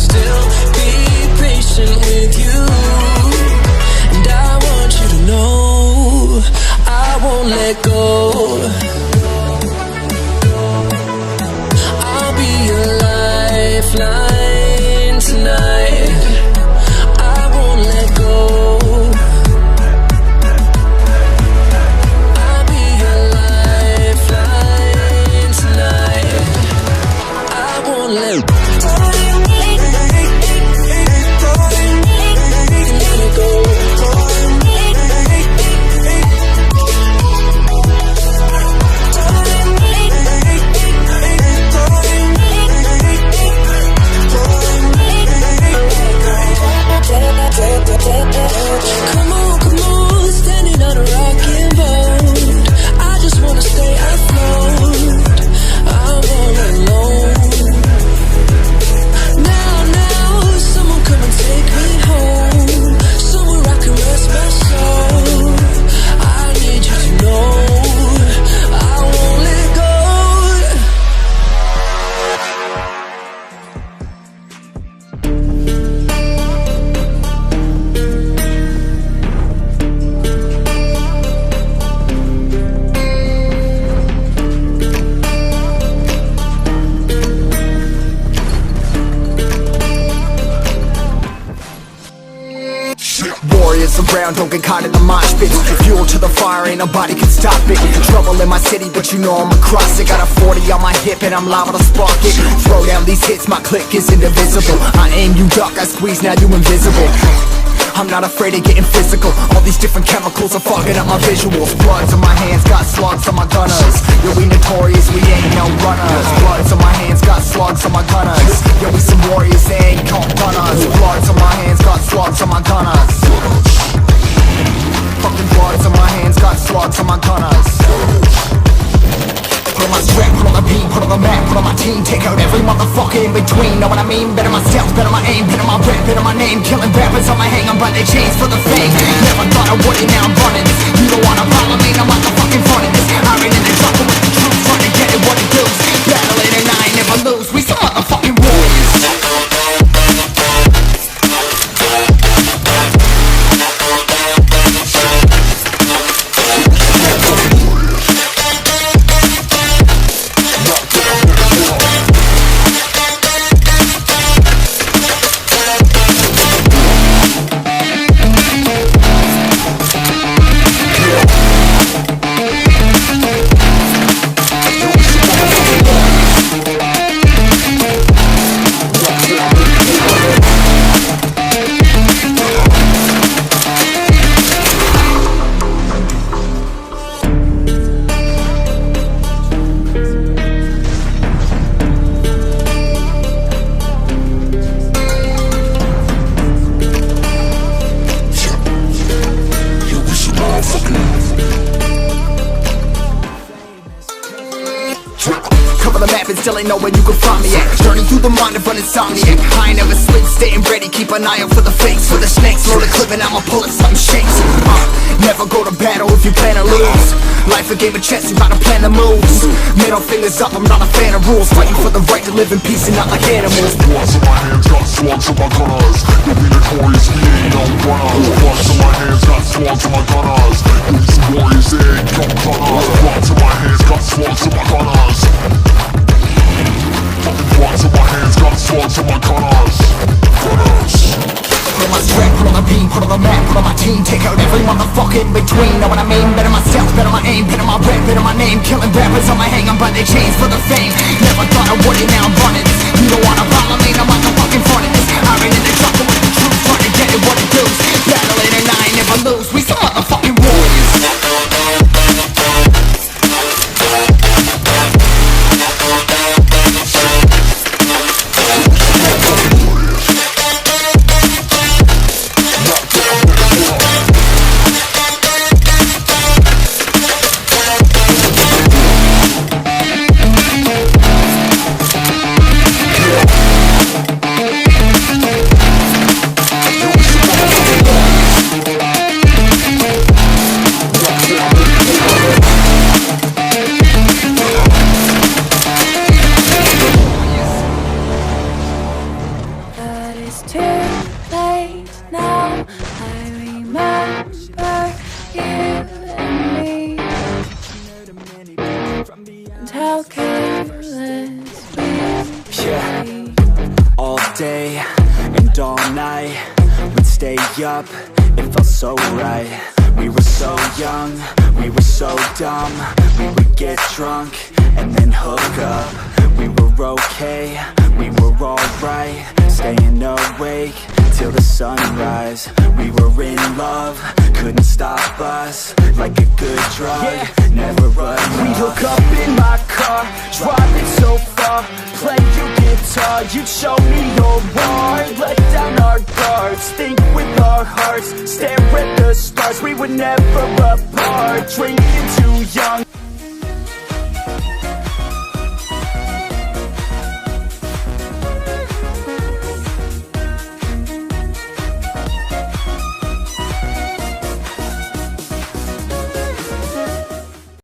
still be patient with you. And I want you to know I won't let go. I'll be your lifeline tonight. I won't let go. I'll be your lifeline tonight. I won't let go. Come on, standing on a rocking boat. I just wanna stay afloat. I'm all alone. Now, someone come and take me home, somewhere I can rest my soul. I need you to know I won't let go. Warriors around, don't get caught in the mosh pit. Fuel to the fire, ain't nobody can stop it. Trouble in my city, but you know I'm across it. Got a 40 on my hip and I'm liable to spark it. Throw down these hits, my click is indivisible. I aim, you duck, I squeeze, now you invisible. I'm not afraid of getting physical. All these different chemicals are fogging up my visuals. Bloods on my hands, got slugs on my gunners. Yo, we notorious, we ain't no runners. Bloods on my hands, got slugs on my gunners. Yo, we some warriors, they ain't called gunners. Bloods on my hands, got slugs on my gunners. Fucking bloods on my hands, got slugs on my gunners. Put on my strap, put on the beat, put on the map, put on my team. Take out every motherfucker in between. Know what I mean? Better myself, better my aim, better my rap, better my name. Killing rappers on my hang on by their chains for the fame. Never thought I would it, now I'm running this. You don't wanna follow me, I'm out the fucking front of this. I ran in the jungle with the truth, trying to get it what it does. Battling and I ain't never lose, we some motherfucking warriors. Cover the map and still ain't know where you can find me at. Journey through the mind of an insomniac. I ain't never sleep, staying ready, keep an eye out for the fakes. For the snakes, load a clip and I'ma pull it, something shakes. Never go to battle if you plan to lose. Life a game of chess, you gotta plan the moves. Middle fingers up, I'm not a fan of rules. Fighting for the right to live in peace and not like animals. Bloods in my hands, got slugs on my gunners. You'll be notorious, we ain't no runners. Bloods in my hands, got slugs on my gunners. You'll be some warriors, they ain't no gunners. Bloods in my hands, got slugs on my gunners. Fucking bloods in my hands, got slugs on my gunners. Put on my strap, put on the beam, put on the map, put on my team. Take out every motherfucker in between. Know what I mean? Better myself, better my aim, better my rap, better my name. Killing rappers on my hang on by their chains for the fame. Never thought I would it, now I'm running this. You don't wanna follow me, I'm out the fucking front of this. I ran in the jungle with the truth, trying to get it what it does. Battling and I ain't never lose, we some motherfucking warriors. it's too late now. I remember you and me, and how careless we Yeah, all day and all night we'd stay up, it felt so right. We were so young, we were so dumb. We would get drunk and then hook up. We were okay, we were alright, staying awake till the sunrise. We were in love, couldn't stop us, like a good drug, never run. We'd hook up in my car, driving so far, play you guitar, you'd show me your heart, let down our guards, think with our hearts, stare at the stars. We were never apart, drinking too young.